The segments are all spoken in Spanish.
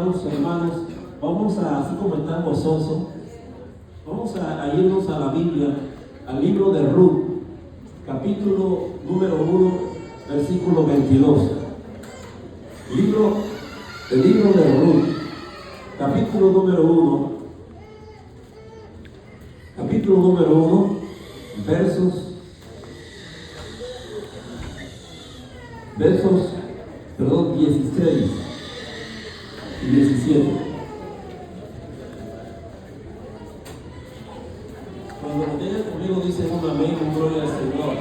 hermanos, vamos a, así como están gozosos, vamos a irnos a la Biblia, al libro de Ruth, capítulo número 1, versículo 22. El libro de Ruth, capítulo número 1, versos 16 y 17. Cuando lo tengan conmigo dicen un amén, un gloria al Señor.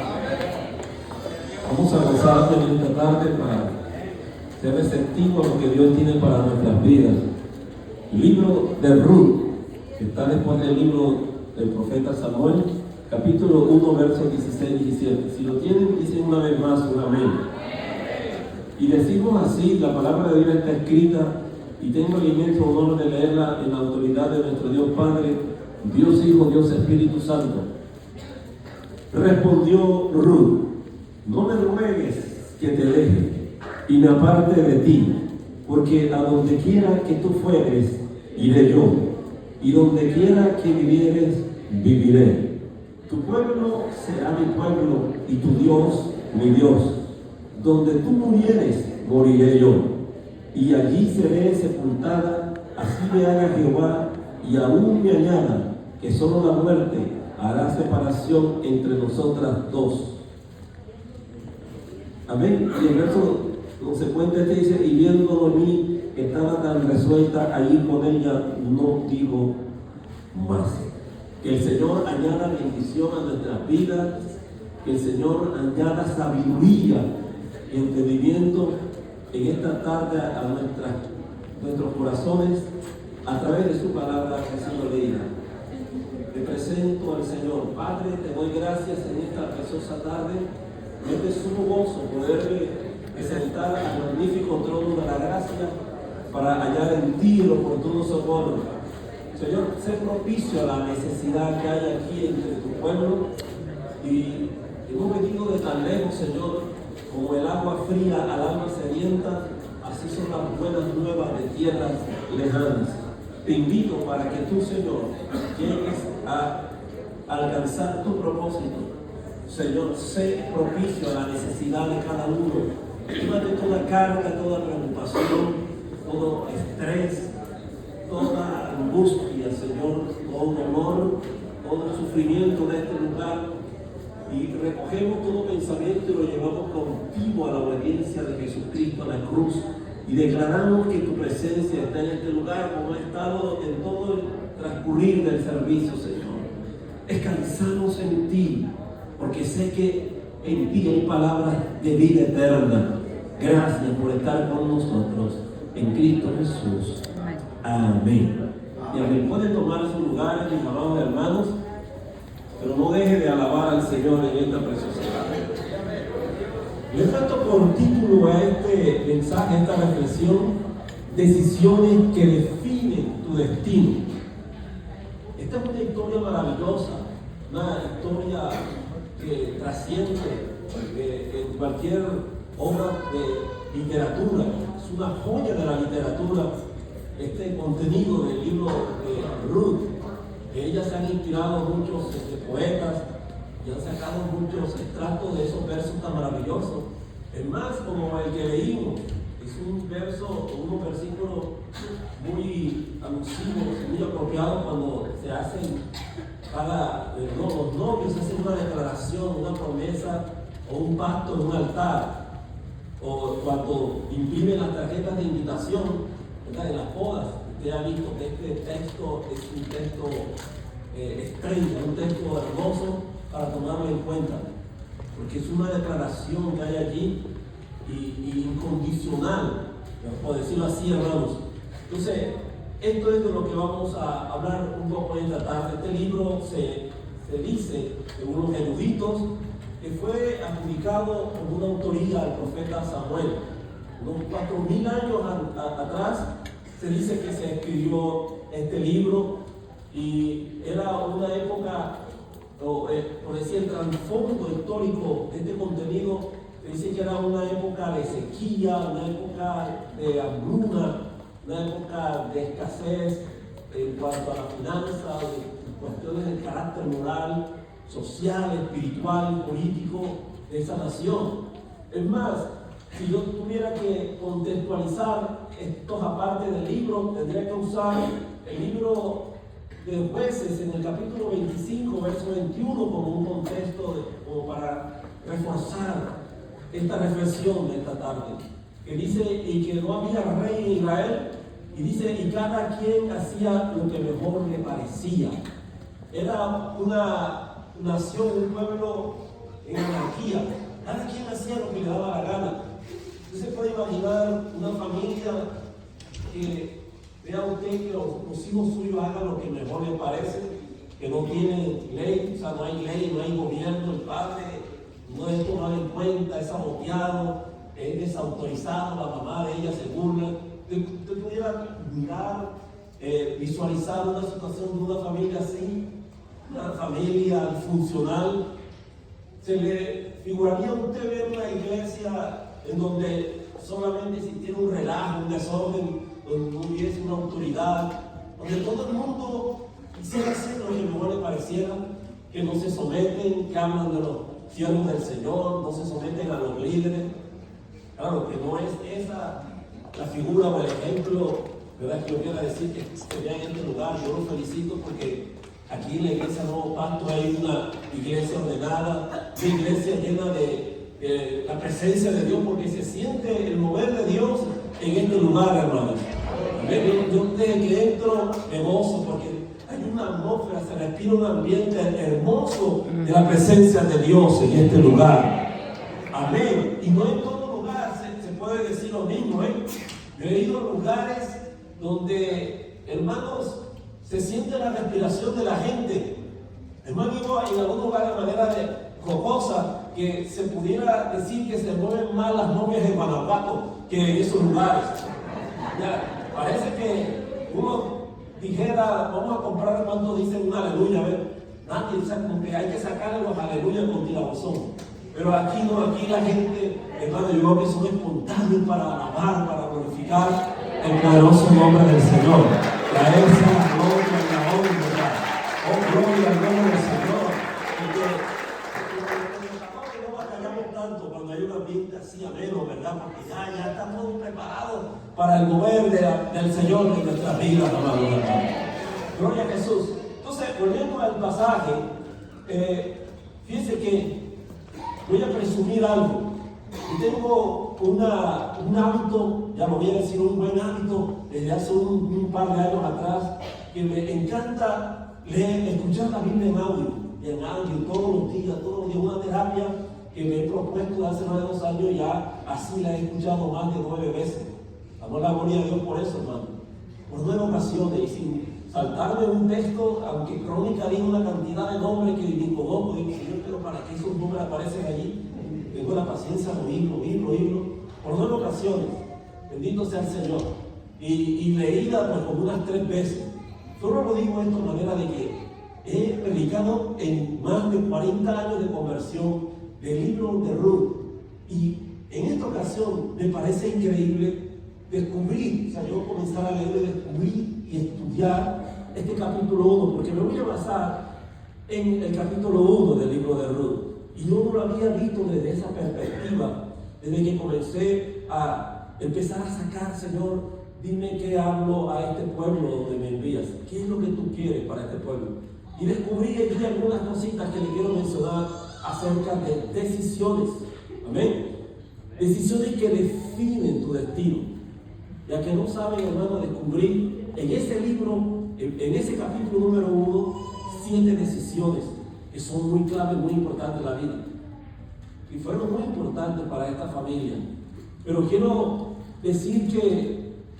Vamos a gozar en esta tarde para ser receptivos a lo que Dios tiene para nuestras vidas. El libro de Ruth, que está después del libro del profeta Samuel, capítulo 1, versos 16 y 17. Si lo tienen, dicen una vez más un amén. Y decimos así: la palabra de Dios está escrita y tengo el inmenso honor de leerla en la autoridad de nuestro Dios Padre, Dios Hijo, Dios Espíritu Santo. Respondió Ruth: no me ruegues que te deje y me aparte de ti, porque a donde quiera que tú fueres, iré yo, y donde quiera que vivieres, viviré. Tu pueblo será mi pueblo y tu Dios mi Dios. Donde tú murieres, moriré yo, y allí seré sepultada. Así me haga Jehová, y aún me añada, que solo la muerte hará separación entre nosotras dos. Amén. Y el verso consecuente dice: y viendo en mí que estaba tan resuelta a ir con ella, no digo más. Que el Señor añada bendición a nuestras vidas, que el Señor añada sabiduría y entendimiento en esta tarde a nuestros corazones a través de su palabra que ha sido leída. Te presento al Señor. Padre, te doy gracias en esta preciosa tarde. Es de sumo gozo poderme presentar al magnífico trono de la gracia para hallar en ti el oportuno socorro. Señor, sé propicio a la necesidad que hay aquí entre tu pueblo, y hemos venido de tan lejos, Señor, como el agua fría al alma sedienta, así son las buenas nuevas de tierras lejanas. Te invito para que tú, Señor, llegues a alcanzar tu propósito. Señor, sé propicio a la necesidad de cada uno. Llévate toda carga, toda preocupación, todo estrés, toda angustia, Señor, todo dolor, todo sufrimiento de este lugar. Y recogemos todo pensamiento y lo llevamos contigo a la obediencia de Jesucristo a la cruz. Y declaramos que tu presencia está en este lugar, como ha estado en todo el transcurrir del servicio, Señor. Descansamos en ti, porque sé que en ti hay palabras de vida eterna. Gracias por estar con nosotros en Cristo Jesús. Amén. Y amén. Pueden tomar su lugar, mis amados hermanos, pero no deje de alabar al Señor en esta preciosa tarde. Le he puesto por título a este mensaje, a esta reflexión: decisiones que definen tu destino. Esta es una historia maravillosa, una historia que trasciende en cualquier obra de literatura. Es una joya de la literatura este contenido del libro de Ruth. Ellas se han inspirado muchos poetas y han sacado muchos extractos de esos versos tan maravillosos. Es más, como el que leímos, es un verso, unos versículos muy alusivos, muy apropiados cuando se hacen los novios hacen una declaración, una promesa o un pacto en un altar, o cuando imprimen las tarjetas de invitación, ¿verdad?, en las bodas. Usted ha visto que este texto es un texto estrella, un texto hermoso para tomarlo en cuenta, porque es una declaración que hay allí y incondicional, por decirlo así, hermanos. Entonces, esto es de lo que vamos a hablar un poco en esta tarde. Este libro se dice de unos eruditos que fue adjudicado como una autoría al profeta Samuel. Unos 4.000 años atrás se dice que se escribió este libro, y era una época, por decir el trasfondo histórico de este contenido, se dice que era una época de sequía, una época de hambruna, una época de escasez en cuanto a la finanza, cuestiones de carácter moral, social, espiritual, político de esa nación. Es más, si yo tuviera que contextualizar estos apartes del libro, tendría que usar el libro de Jueces en el capítulo 25, verso 21, como un contexto, como para reforzar esta reflexión de esta tarde. Que dice, y que no había rey en Israel, y dice, y cada quien hacía lo que mejor le parecía. Era una nación, un pueblo en anarquía. Cada quien hacía lo que le daba la gana. Usted se puede imaginar una familia que vea usted que los hijos suyos hagan lo que mejor les parece, que no tienen ley, o sea, no hay ley, no hay gobierno, el padre no es tomado en cuenta, es saboteado, es desautorizado, la mamá de ella se burla. Usted pudiera mirar, visualizar una situación de una familia así, una familia funcional. Se le figuraría a usted ver una iglesia en donde solamente existiera un relajo, un desorden, donde no hubiese una autoridad, donde todo el mundo quisiera hacer lo que mejor le pareciera, que no se someten, que hablan de los siervos del Señor, no se someten a los líderes. Claro que no es esa la figura o el ejemplo, ¿verdad?, que yo quiero decir que se vea en este lugar. Yo los felicito porque aquí en la iglesia Nuevo Pacto hay una iglesia ordenada, una iglesia llena de la presencia de Dios, porque se siente el mover de Dios en este lugar, hermanos. Yo desde que entro me gozo porque hay una atmósfera, se respira un ambiente hermoso de la presencia de Dios en este lugar. Amén. Y no en todo lugar se puede decir lo mismo, ¿eh? Yo he ido a lugares donde, hermanos, se siente la respiración de la gente. Hermano, digo, en algún lugar de manera de jocosa, que se pudiera decir que se mueven más las novias de Guanajuato que en esos lugares. Ya, parece que uno dijera, vamos a comprar, ¿cuánto dicen un aleluya? A ver, nadie sabe, como que hay que sacarle los aleluyas con tirabuzón. Pero aquí no, aquí la gente, hermano, yo creo que son espontáneos para alabar, para glorificar el poderoso nombre del Señor. Traerse la gloria y la honra. Oh, gloria al nombre del Señor. Porque no batallamos tanto cuando hay un ambiente así ameno, ¿verdad? Porque ya estamos preparados para el mover del Señor en nuestras vidas, hermano. Gloria a Jesús. Entonces, volviendo al pasaje, fíjense que voy a presumir algo. Yo tengo un hábito, ya lo voy a decir, un buen hábito, desde hace un par de años atrás, que me encanta escuchar la Biblia en audio, todos los días, una terapia que me he propuesto hace más de 2 años, ya así la he escuchado más de 9 veces. Damos la gloria a Dios por eso, hermano. Por 9 ocasiones, y sin saltarme un texto, aunque Crónica diga una cantidad de nombres que ni conozco, digo, Señor, pero ¿para qué esos nombres aparecen allí? Tengo la paciencia de oírlo, por 9 ocasiones. Bendito sea el Señor. Y leída pues como unas 3 veces. Solo lo digo esto de manera de que he predicado en más de 40 años de conversión del libro de Ruth. Y en esta ocasión me parece increíble descubrir, o sea, yo comenzar a leer y descubrir y estudiar este capítulo 1, porque me voy a basar en el capítulo 1 del libro de Ruth. Y yo no lo había visto desde esa perspectiva, desde que comencé a empezar a sacar, Señor, dime qué hablo a este pueblo donde me envías, qué es lo que tú quieres para este pueblo. Y descubrí aquí algunas cositas que le quiero mencionar acerca de decisiones. Amén. Decisiones que definen tu destino. Ya que no saben, hermano, descubrir en ese libro, en ese capítulo número 1, 7 decisiones que son muy claves, muy importantes en la vida. Y fueron muy importantes para esta familia. Pero quiero decir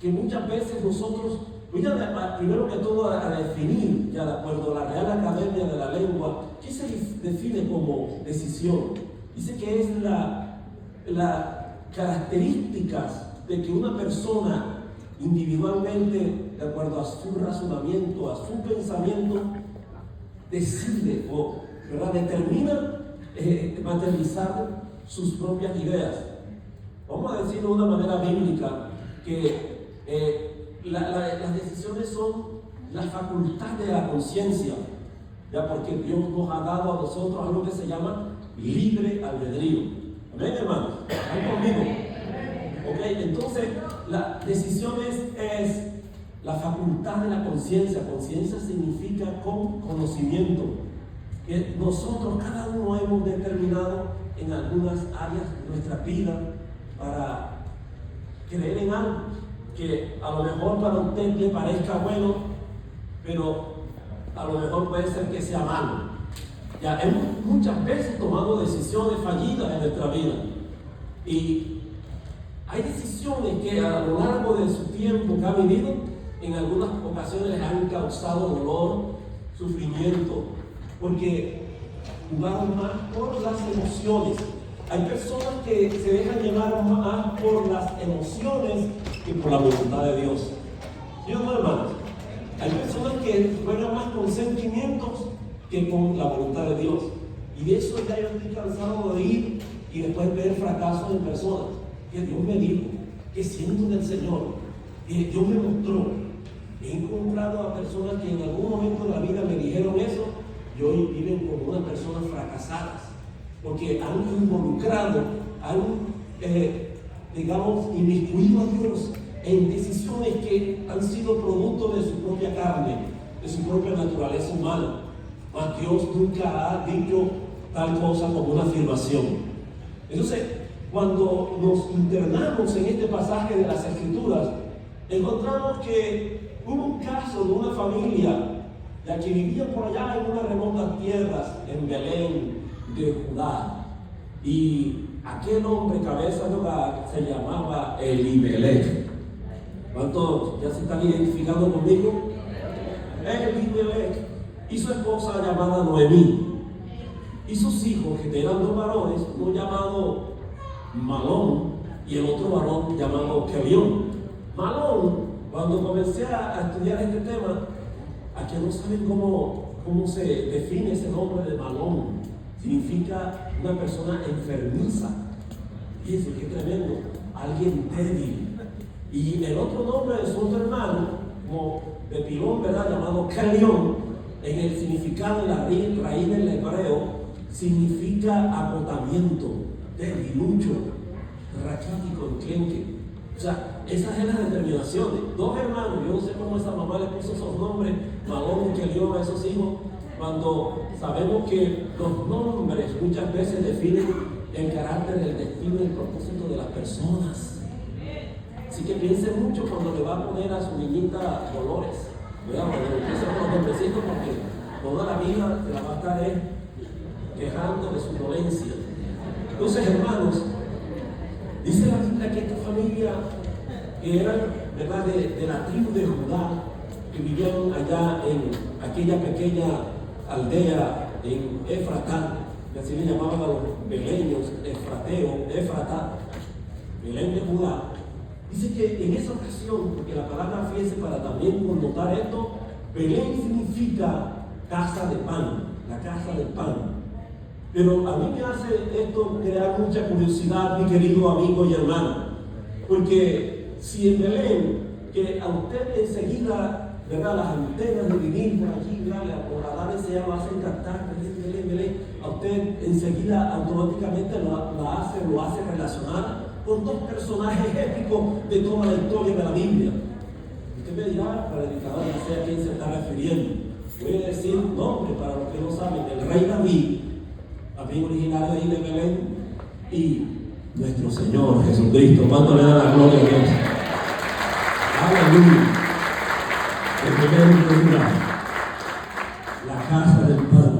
que muchas veces nosotros, voy a primero que todo a definir, ya de acuerdo a la Real Academia de la Lengua, ¿qué se define como decisión? Dice que es las características de que una persona individualmente, de acuerdo a su razonamiento, a su pensamiento, decide o, ¿verdad?, determina materializar sus propias ideas. Vamos a decirlo de una manera bíblica, que las decisiones son la facultad de la conciencia, ya, porque Dios nos ha dado a nosotros algo que se llama libre albedrío. ¿Amén, hermanos? ¿Están conmigo? Ok, entonces la decisión es la facultad de la conciencia. Conciencia significa con conocimiento. Que nosotros, cada uno, hemos determinado en algunas áreas de nuestra vida para creer en algo que a lo mejor para usted le parezca bueno, pero a lo mejor puede ser que sea malo. Ya hemos muchas veces tomado decisiones fallidas en nuestra vida, y hay decisiones que a lo largo de su tiempo que ha vivido, en algunas ocasiones les han causado dolor, sufrimiento, porque jugaron más por las emociones. Hay personas que se dejan llevar más por las emociones que por la voluntad de Dios. ¿Sí o no, hermanos? Hay personas que juegan más con sentimientos que con la voluntad de Dios. Y de eso ya yo estoy cansado de ir y después ver fracasos en personas. Que Dios me dijo, que siento del Señor, que Dios me mostró. He encontrado a personas que en algún momento de la vida me dijeron eso, y hoy viven como unas personas fracasadas, porque han involucrado, digamos, inmiscuido a Dios en decisiones que han sido producto de su propia carne, de su propia naturaleza humana. Mas Dios nunca ha dicho tal cosa como una afirmación. Entonces, cuando nos internamos en este pasaje de las Escrituras, encontramos que hubo un caso de una familia ya que vivía por allá en unas remotas tierras, en Belén de Judá, y aquel hombre cabeza de hogar se llamaba Elimelech. ¿Cuántos ya se están identificando conmigo? Elimelech y su esposa llamada Noemí, y sus hijos, que eran dos varones, uno llamado Malón y el otro varón llamado Kelión. Malón, cuando comencé a estudiar este tema, aquí no saben cómo se define ese nombre de Malón. Significa una persona enfermiza. Fíjense qué tremendo, alguien débil. Y el otro nombre de su otro hermano, como de pilón, ¿verdad?, llamado Kelión, en el significado de la raíz del hebreo, significa agotamiento, debilucho, raquítico, enclenque. O sea, esas eran las determinaciones. Dos hermanos, yo no sé cómo esa mamá le puso esos nombres, Malón y Kelión, a esos hijos, cuando sabemos que los nombres muchas veces definen el carácter, el destino y el propósito de las personas. Así que piensen mucho cuando le va a poner a su niñita Dolores, ¿verdad? Cuando empieza con los nombrecitos, porque toda la vida se la va a estar quejando de su dolencia. Entonces, hermanos, dice la Biblia que esta familia, que eran, ¿verdad?, de la tribu de Judá, que vivían allá en aquella pequeña aldea en Efratá, que así le llamaban a los beleños, Efratá, Belén de Judá. Dice que en esa ocasión, porque la palabra, fíjense, para también connotar esto, Belén significa casa de pan, la casa del pan. Pero a mí me hace esto crear mucha curiosidad, mi querido amigo y hermano, porque si en Belén, que a usted enseguida, ¿verdad?, las antenas de vivir por allí, ¿verdad?, por la dama se llama, hacen cantar, Belén, a usted enseguida automáticamente lo hace relacionar con dos personajes épicos de toda la historia de la Biblia. Usted me dirá, para el predicador, no sé a quién se está refiriendo. Voy a decir un nombre para los que no saben: el rey David, amigo originario de Belén, y nuestro Señor Jesucristo. ¿Cuánto le da la gloria a Dios? Aleluya. El primer lugar, la casa del pan.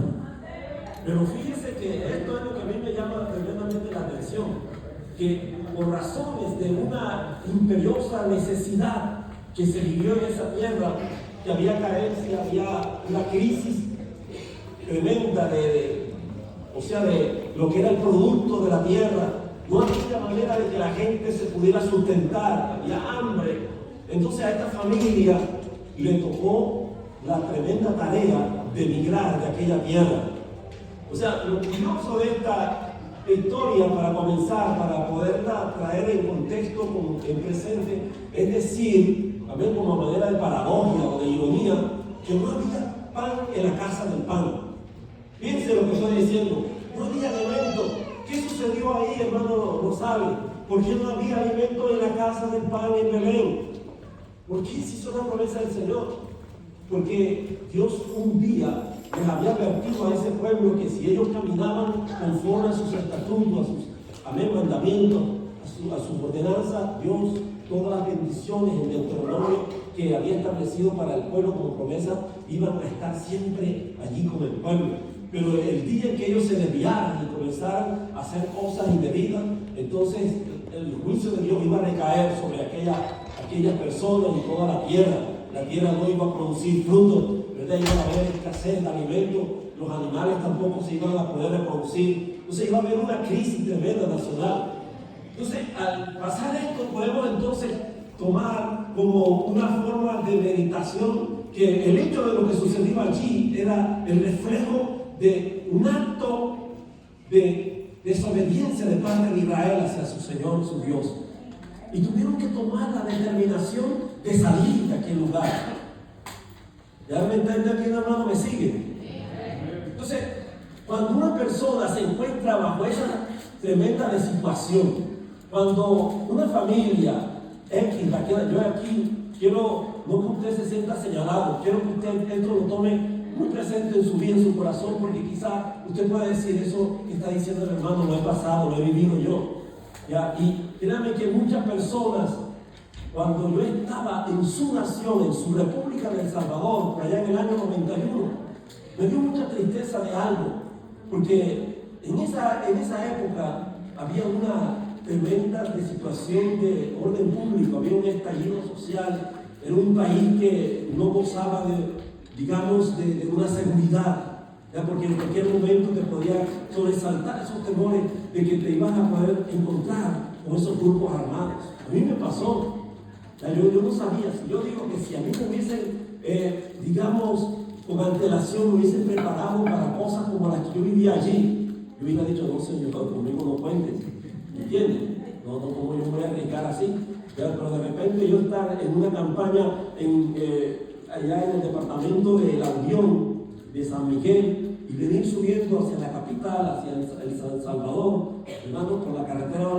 Pero fíjese que esto es lo que a mí me llama tremendamente la atención, que por razones de una imperiosa necesidad que se vivió en esa tierra, que había carencia, había una crisis tremenda de lo que era el producto de la tierra. No había manera de que la gente se pudiera sustentar, había hambre. Entonces a esta familia le tocó la tremenda tarea de emigrar de aquella tierra. O sea, lo curioso de esta historia, para comenzar, para poderla traer en contexto en presente, es decir, amén, como manera de paradoja o de ironía, que no había pan en la casa del pan. Fíjense lo que estoy diciendo. No había alimento. ¿Qué sucedió ahí, hermano? No sabe. ¿Por qué no había alimento en la casa del pan en Belén? ¿Por qué se hizo la promesa del Señor? Porque Dios un día les había advertido a ese pueblo que si ellos caminaban conforme a sus estatutos, a sus mandamientos, a sus ordenanzas, Dios, todas las bendiciones en Deuteronomio que había establecido para el pueblo como promesa, iban a estar siempre allí con el pueblo. Pero el día en que ellos se desviaran y comenzaran a hacer cosas indebidas, entonces el juicio de Dios iba a recaer sobre aquellas personas y toda la tierra. La tierra no iba a producir frutos, ¿verdad? Iba a haber escasez de alimentos, los animales tampoco se iban a poder reproducir. Entonces iba a haber una crisis tremenda nacional. Entonces, al pasar esto, podemos entonces tomar como una forma de meditación que el hecho de lo que sucedió allí era el reflejo de un acto de desobediencia de parte de Israel hacia su Señor, su Dios. Y tuvieron que tomar la determinación de salir de aquel lugar. ¿Ya me entiende aquí, hermano? ¿Me sigue? Entonces, cuando una persona se encuentra bajo esa tremenda situación, cuando una familia X, yo aquí quiero, no que usted se sienta señalado, quiero que usted esto lo tome muy presente en su vida, en su corazón, porque quizá usted pueda decir eso que está diciendo el hermano, lo he pasado, lo he vivido yo. ¿Ya? Y créanme que muchas personas, cuando yo estaba en su nación, en su República de El Salvador, por allá en el año 91, me dio mucha tristeza de algo, porque en esa época había una tremenda situación de orden público, había un estallido social, era un país que no gozaba de una seguridad, ¿ya? Porque en cualquier momento te podía sobresaltar esos temores de que te ibas a poder encontrar con esos grupos armados. A mí me pasó, ¿ya? Yo no sabía, yo digo que si a mí me hubiesen, con antelación me hubiesen preparado para cosas como las que yo vivía allí, yo hubiera dicho, no señor, conmigo no cuentes, ¿entiendes? No, como yo me voy a arriesgar así, ¿ya? Pero de repente yo estar en una campaña allá en el departamento de La Unión de San Miguel y venir subiendo hacia la capital, hacia el San Salvador, hermano, por la carretera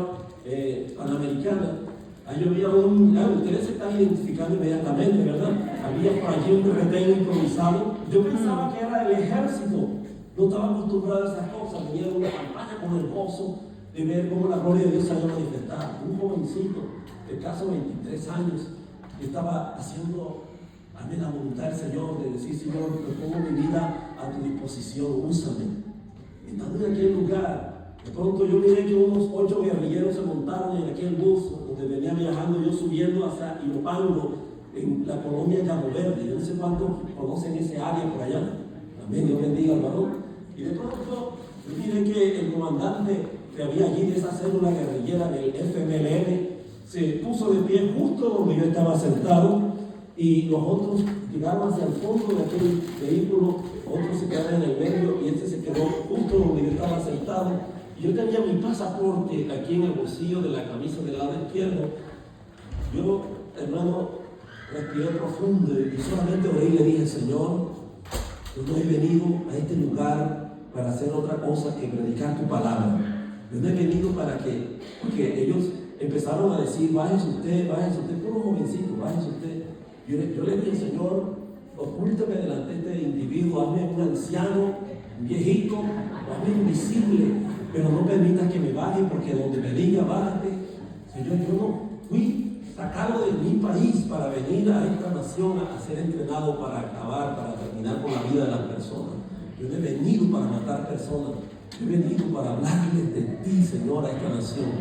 panamericana. Ahí había ustedes se están identificando inmediatamente, ¿verdad? Había por allí un retén improvisado. Yo pensaba que era el ejército, no estaba acostumbrado a esas cosas, venía de una campaña con el gozo de ver cómo la gloria de Dios se había manifestado. Un jovencito de casi 23 años que estaba haciendo la voluntad del Señor, de decir, Señor, yo pongo mi vida a tu disposición, úsame. Estando en aquel lugar, de pronto yo miré que unos 8 guerrilleros se montaron en aquel bus donde venía viajando yo subiendo hacia Ilopango, en la colonia Llano Verde. Yo no sé cuántos conocen ese área por allá. También Dios bendiga al varón. Y de pronto yo miré que el comandante que había allí de esa célula guerrillera del FMLN se puso de pie justo donde yo estaba sentado. Y los otros llegaron hacia el fondo de aquel vehículo, otros se quedaron en el medio y este se quedó justo donde yo estaba sentado. Y yo tenía mi pasaporte aquí en el bolsillo de la camisa del lado izquierdo. Yo, hermano, respiré profundo y solamente oré y le dije, Señor, yo no he venido a este lugar para hacer otra cosa que predicar tu palabra. Yo no he venido porque ellos empezaron a decir, váyase usted, puro jovencito, váyase usted. Yo le dije, Señor, ocúltame delante de este individuo, hazme un anciano, un viejito, hazme invisible, pero no permitas que me baje, porque donde me diga, bájate. Señor, yo no fui sacado de mi país para venir a esta nación a ser entrenado para acabar, para terminar con la vida de las personas. Yo no he venido para matar personas, yo he venido para hablarles de ti, Señor, a esta nación.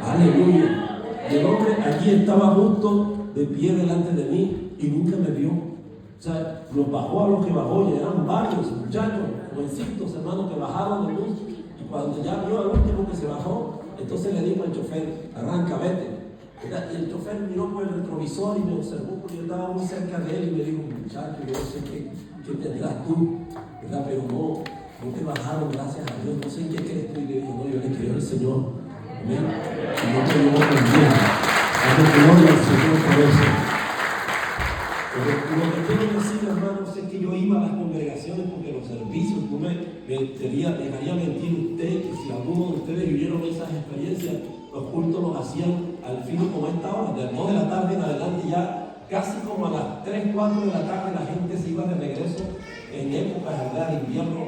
Aleluya. Y el hombre allí estaba justo de pie delante de mí y nunca me vio. O sea, los bajó a los que bajó, y eran varios muchachos, jovencitos, hermanos, que bajaron de luz. Y cuando ya vio al último que se bajó, entonces le dijo al chofer, arranca, vete. Y el chofer miró por el retrovisor y me observó porque yo estaba muy cerca de él y me dijo, muchacho, yo no sé qué tendrás tú, ¿verdad? Pero no te bajaron, gracias a Dios, no sé en qué crees tú. Y le dijo, no, yo le creo al Señor. Amén. Y no te lo bendiga. Dale gloria al Señor por eso. Pero lo que quiero decir, hermanos, es que yo iba a las congregaciones porque los servicios, no me dejaría mentir usted, que si alguno de ustedes vivieron esas experiencias, los cultos los hacían al fin como esta hora, de las 2 de la tarde en adelante, ya casi como a las 3, 4 de la tarde la gente se iba de regreso en época de invierno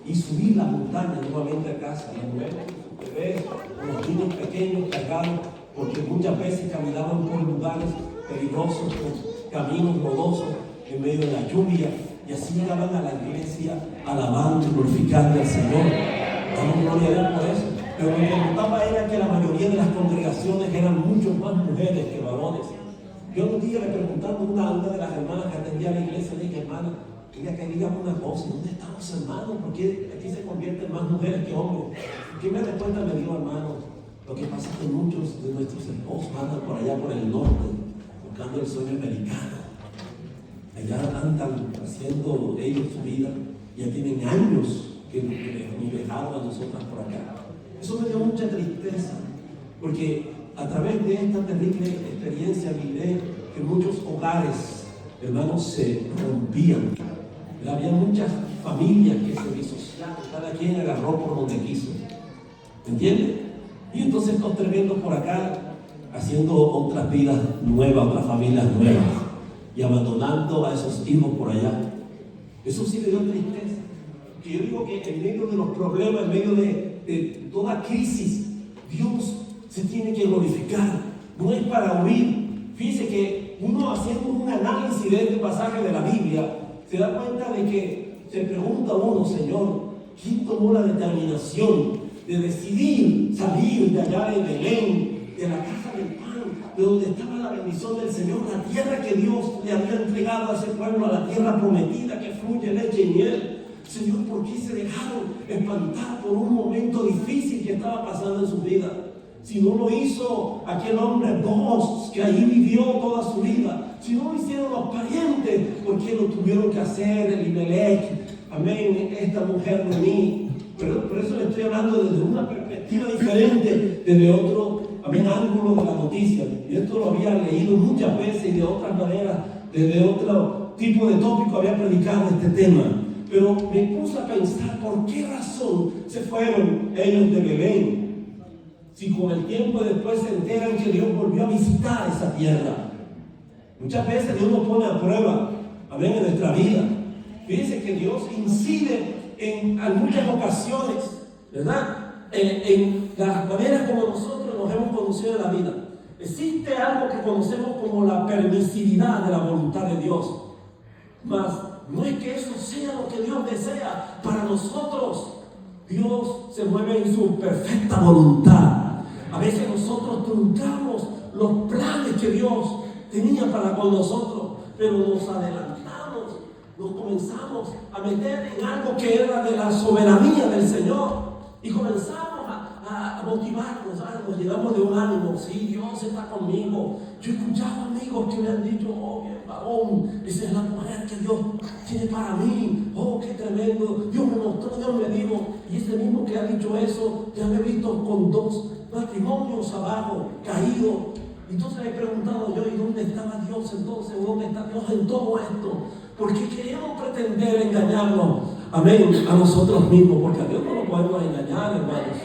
y subir las montañas nuevamente a casa, las mujeres, los bebés, los niños pequeños cargados, porque muchas veces caminaban por lugares peligrosos, por caminos lodosos, en medio de la lluvia, y así llegaban a la iglesia alabando y glorificando al Señor. Damos gloria a Dios por eso. Pero lo que me notaba era que la mayoría de las congregaciones eran mucho más mujeres que varones. Yo un día le preguntando a una de las hermanas que atendía a la iglesia, le dije, hermana, quería que diga una cosa, ¿dónde están los hermanos? ¿Por qué aquí se convierten más mujeres que hombres? ¿Qué me respuesta? Me dijo, hermano, lo que pasa es que muchos de nuestros esposos andan por allá por el norte, buscando el sueño americano. Allá andan haciendo ellos su vida, ya tienen años que nos dejaron a nosotras por acá. Eso me dio mucha tristeza, porque a través de esta terrible experiencia miré que muchos hogares, hermanos, se rompían. Había muchas familias que se disociaron, cada quien agarró por donde quiso. ¿Entiendes? Y entonces estos tremendos por acá haciendo otras vidas nuevas, otras familias nuevas, y abandonando a esos hijos por allá. Eso sí me dio tristeza. Que yo digo que en medio de los problemas, en medio de toda crisis, Dios se tiene que glorificar. No es para huir. Fíjense que uno haciendo un análisis de este pasaje de la Biblia, se da cuenta de que se pregunta uno, Señor, ¿quién tomó la determinación de decidir salir de allá de Belén, de la casa del pan, de donde estaba la bendición del Señor, la tierra que Dios le había entregado a ese pueblo, a la tierra prometida que fluye leche y miel? Señor, ¿por qué se dejaron espantar por un momento difícil que estaba pasando en su vida? Si no lo hizo aquel hombre Boaz, que ahí vivió toda su vida, si no lo hicieron los parientes, ¿por qué lo tuvieron que hacer Elimelech? Amén, esta mujer de mí. Pero por eso le estoy hablando desde una perspectiva diferente, desde otro ángulo de la noticia. Y esto lo había leído muchas veces y de otras maneras, desde otro tipo de tópico había predicado este tema. Pero me puse a pensar por qué razón se fueron ellos de Belén. Si con el tiempo después se enteran que Dios volvió a visitar esa tierra. Muchas veces Dios nos pone a prueba, amén, en nuestra vida. Fíjense que Dios incide en muchas ocasiones, ¿verdad? En las maneras como nosotros nos hemos conducido en la vida. Existe algo que conocemos como la permisividad de la voluntad de Dios. Mas no es que eso sea lo que Dios desea para nosotros. Dios se mueve en su perfecta voluntad. A veces nosotros truncamos los planes que Dios tenía para con nosotros, pero nos adelantamos, nos comenzamos a meter en algo que era de la soberanía del Señor y comenzamos a motivarnos, nos llenamos de un ánimo. Sí, Dios está conmigo. Yo he escuchado amigos que me han dicho, oh, bien varón, esa es la mujer que Dios tiene para mí. Oh, qué tremendo, Dios me mostró, Dios me dijo. Y ese mismo que ha dicho eso, ya me he visto con 2 matrimonios abajo, caídos. Entonces he preguntado yo, ¿y dónde estaba Dios entonces? ¿Dónde está Dios en todo esto? Porque queremos pretender engañarnos, amén, a nosotros mismos, porque a Dios no lo podemos engañar, hermanos.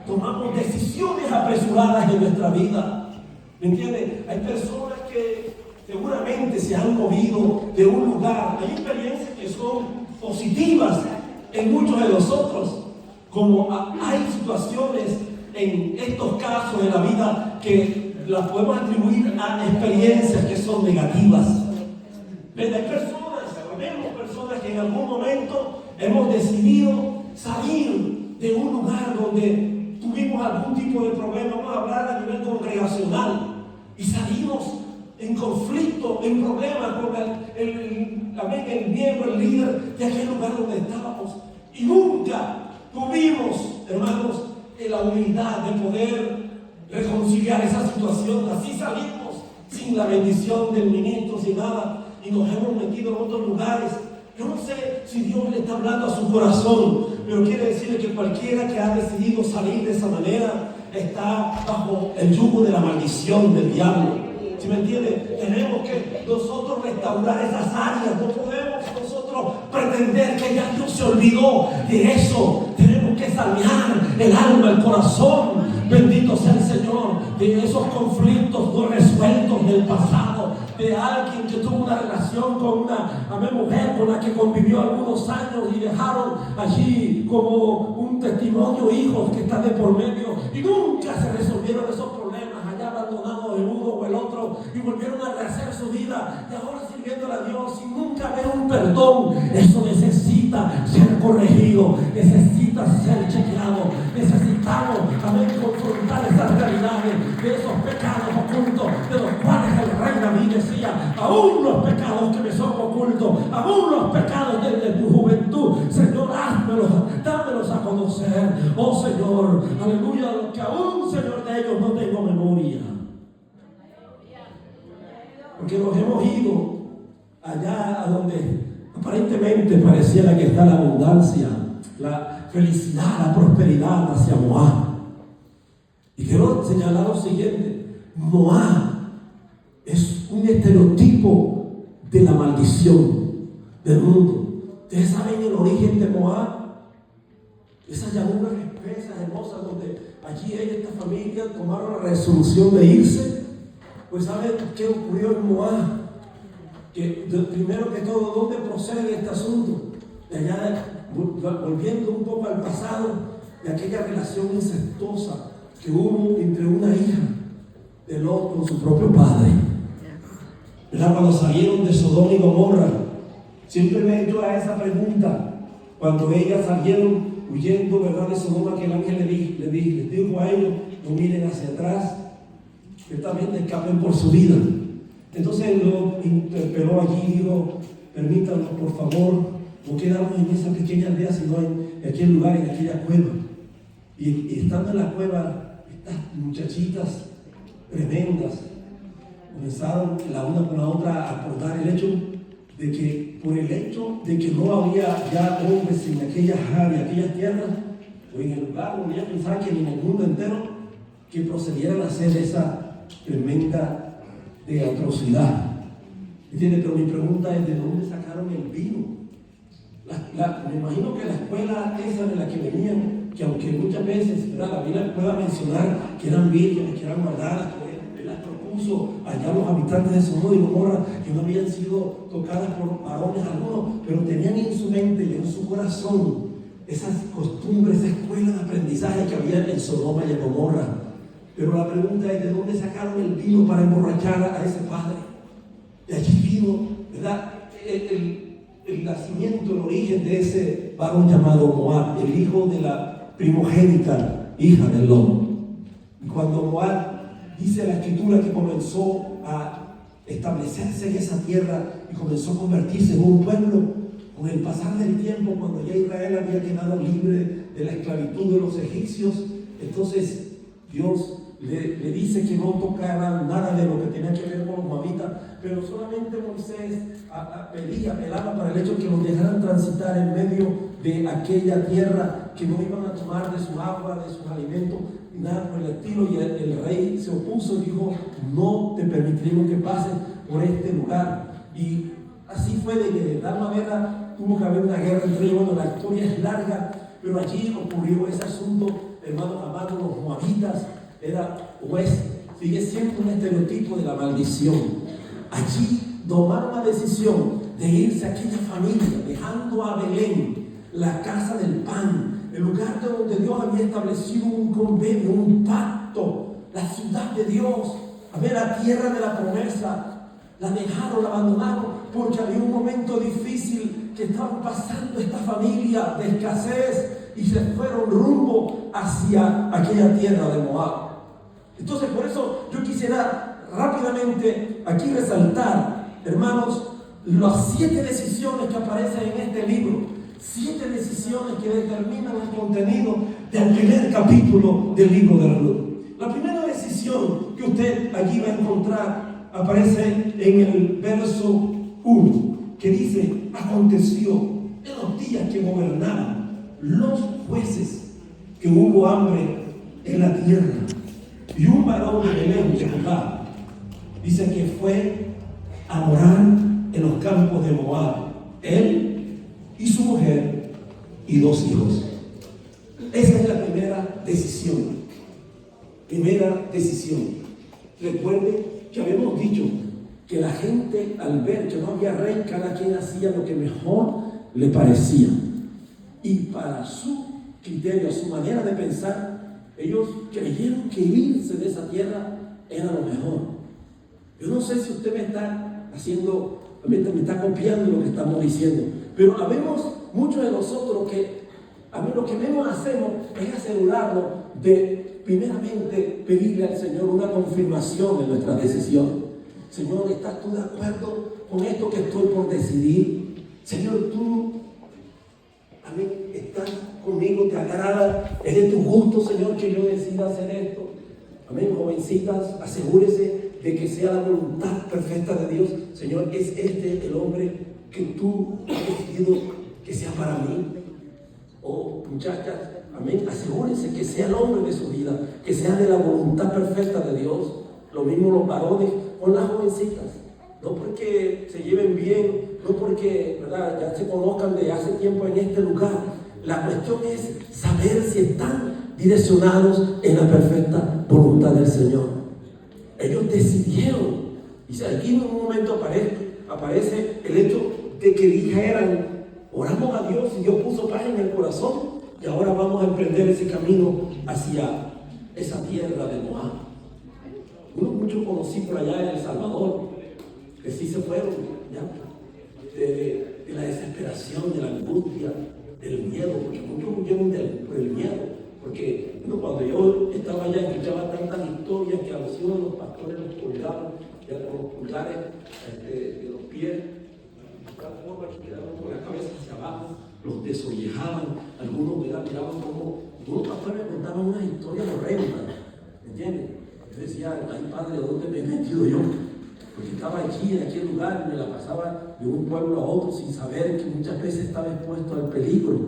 Tomamos decisiones apresuradas en nuestra vida. ¿Me entiendes? Hay personas que seguramente se han movido de un lugar. Hay experiencias que son positivas en muchos de nosotros, como hay situaciones en estos casos de la vida que las podemos atribuir a experiencias que son negativas. Pero hay personas que en algún momento hemos decidido salir de un lugar donde tuvimos algún tipo de problema, vamos a hablar a nivel congregacional, y salimos en conflicto, en problemas con el miembro, el líder de aquel lugar donde estábamos, y nunca tuvimos, hermanos, la humildad de poder reconciliar esa situación. Así salimos sin la bendición del ministro, sin nada, y nos hemos metido en otros lugares. Yo no sé si Dios le está hablando a su corazón, pero quiere decirle que cualquiera que ha decidido salir de esa manera está bajo el yugo de la maldición del diablo. ¿Sí me entiende? Tenemos que nosotros restaurar esas áreas. No podemos nosotros pretender que ya Dios se olvidó de eso. Tenemos que sanear el alma, el corazón. Bendito sea el Señor, de esos conflictos no resueltos del pasado, de alguien que tuvo una relación con una mujer con la que convivió algunos años y dejaron allí como un testimonio hijos que están de por medio y nunca se resolvieron esos problemas, allá abandonados el uno o el otro, y volvieron a rehacer su vida y ahora sirviéndole a Dios y nunca ver un perdón. Eso necesita ser corregido, necesita ser chequeado. Necesitamos confrontar esas realidades de esos pecados ocultos de los cuales el rey David decía: aún los pecados que me son ocultos, aún los pecados desde tu juventud, Señor, dámelos a conocer. Oh Señor, aleluya, que aún, Señor, de ellos no tengo memoria, porque nos hemos ido allá a donde aparentemente pareciera que está la abundancia, la felicidad, la prosperidad hacia Moab. Y quiero señalar lo siguiente: Moab es un estereotipo de la maldición del mundo. ¿Ustedes saben el origen de Moab? Esas llanuras espesas, hermosas, donde allí ella y esta familia tomaron la resolución de irse. Pues ¿saben qué ocurrió en Moab? Que primero que todo, ¿dónde procede este asunto? De allá, volviendo un poco al pasado, de aquella relación incestuosa que hubo entre una hija de Lot con su propio padre. ¿Verdad? Cuando salieron de Sodoma y Gomorra, siempre me he hecho a esa pregunta. Cuando ellas salieron huyendo, ¿verdad?, de Sodoma, que el ángel les dijo a ellos: no miren hacia atrás, ciertamente escapen por su vida. Entonces lo interpeló allí y dijo: permítanos, por favor, no quedarnos en esa pequeña aldea, sino en aquel lugar, en aquella cueva. Y estando en la cueva, estas muchachitas tremendas comenzaron la una con la otra a acordar el hecho de que, por el hecho de que no había ya hombres en aquellas áreas, aquellas tierras, o en el lugar, no había pensar que en el mundo entero, que procedieran a hacer esa tremenda de atrocidad. ¿Entiendes? Pero mi pregunta es: ¿de dónde sacaron el vino? Me imagino que la escuela esa de la que venían, que aunque muchas veces, ¿verdad?, la Biblia pueda mencionar que eran vírgenes, que eran guardadas, que Él las propuso allá los habitantes de Sodoma y Gomorra, que no habían sido tocadas por varones algunos, pero tenían en su mente y en su corazón esas costumbres, esa escuela de aprendizaje que había en Sodoma y en Gomorra. Pero la pregunta es: ¿de dónde sacaron el vino para emborrachar a ese padre? De allí vino, ¿verdad?, el nacimiento, el origen de ese varón llamado Moab, el hijo de la primogénita hija de Lot. Y cuando Moab, dice la escritura, que comenzó a establecerse en esa tierra y comenzó a convertirse en un pueblo, con el pasar del tiempo, cuando ya Israel había quedado libre de la esclavitud de los egipcios, entonces Dios le dice que no tocara nada de lo que tenía que ver con los moabitas, pero solamente Moisés apelaba para el hecho de que los dejaran transitar en medio de aquella tierra, que no iban a tomar de su agua, de sus alimentos, nada por el estilo. Y el rey se opuso y dijo: no te permitiremos que pases por este lugar. Y así fue, de que de tal manera tuvo que haber una guerra entre ellos. Bueno, la historia es larga, pero allí ocurrió ese asunto, hermanos amados. Los moabitas sigue siendo un estereotipo de la maldición. Allí tomaron la decisión de irse a aquella familia, dejando a Belén, la casa del pan, el lugar donde Dios había establecido un convenio, un pacto, la ciudad de Dios, a ver, la tierra de la promesa. La dejaron, la abandonaron, porque había un momento difícil que estaban pasando esta familia de escasez, y se fueron rumbo hacia aquella tierra de Moab. Entonces, por eso yo quisiera rápidamente aquí resaltar, hermanos, las 7 decisiones que aparecen en este libro. 7 decisiones que determinan el contenido del primer capítulo del libro de Ruth. La primera decisión que usted allí va a encontrar aparece en el verso 1, que dice: aconteció en los días que gobernaban los jueces que hubo hambre en la tierra, y un varón de Belén de Judá Dice que fue a morar en los campos de Moab, él y su mujer y 2 hijos. Esa es la primera decisión. Primera decisión. Recuerde que habíamos dicho que la gente, al ver que no había rey, cada quien hacía lo que mejor le parecía. Y para su criterio, su manera de pensar, ellos creyeron que irse de esa tierra era lo mejor. Yo no sé si usted me está copiando lo que estamos diciendo, pero habemos muchos de nosotros que lo que menos hacemos es asegurarnos de, primeramente, pedirle al Señor una confirmación de nuestra decisión. Señor, ¿estás tú de acuerdo con esto que estoy por decidir? Señor, tú, amén, estás conmigo, te agrada, es de tu gusto, Señor, que yo decida hacer esto. Amén, jovencitas, asegúrese de que sea la voluntad perfecta de Dios. Señor, ¿es este el hombre que tú has decidido que sea para mí? Oh, muchachas, amén, asegúrense que sea el hombre de su vida, que sea de la voluntad perfecta de Dios. Lo mismo los varones con las jovencitas. No porque se lleven bien, no porque, ¿verdad?, ya se conozcan de hace tiempo en este lugar. La cuestión es saber si están direccionados en la perfecta voluntad del Señor. Ellos decidieron. Y si aquí en un momento aparece el hecho de que dijeran: oramos a Dios y Dios puso paz en el corazón y ahora vamos a emprender ese camino hacia esa tierra de Moab. Muchos conocí por allá en El Salvador que sí se fueron ya, de la desesperación, de la angustia, del miedo, porque muchos huyeron por el miedo. Porque cuando yo estaba allá escuchaba tantas historias que a los hijos de los pastores los colgaban ya con los pulgares de los pies, de tal forma que quedaban con la cabeza hacia abajo, los desollejaban, algunos miraban como, algunos pastores me contaban unas historias horrendas, ¿entiendes? Yo decía: ay padre, ¿dónde me he metido yo? Porque estaba aquí, en aquel lugar, y me la pasaba de un pueblo a otro sin saber que muchas veces estaba expuesto al peligro.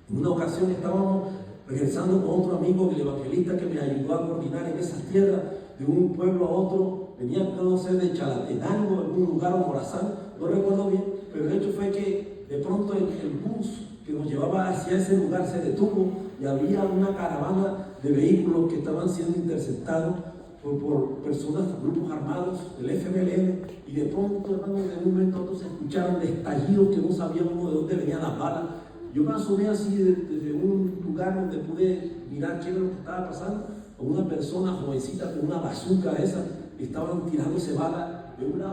En una ocasión estábamos regresando con otro amigo, el evangelista, que me ayudó a coordinar en esas tierras, de un pueblo a otro. Venía, no sé, de Chalatenango, algún lugar, o Morazán, no recuerdo bien, pero el hecho fue que de pronto el bus que nos llevaba hacia ese lugar se detuvo y había una caravana de vehículos que estaban siendo interceptados por personas, grupos armados del FMLN, y de pronto, hermano, de un momento a otro se escucharon estallidos que no sabíamos de dónde venían las balas. Yo me asomé así desde un lugar donde pude mirar qué era lo que estaba pasando, con una persona jovencita con una bazuca de esas, estaban tirándose balas de un lado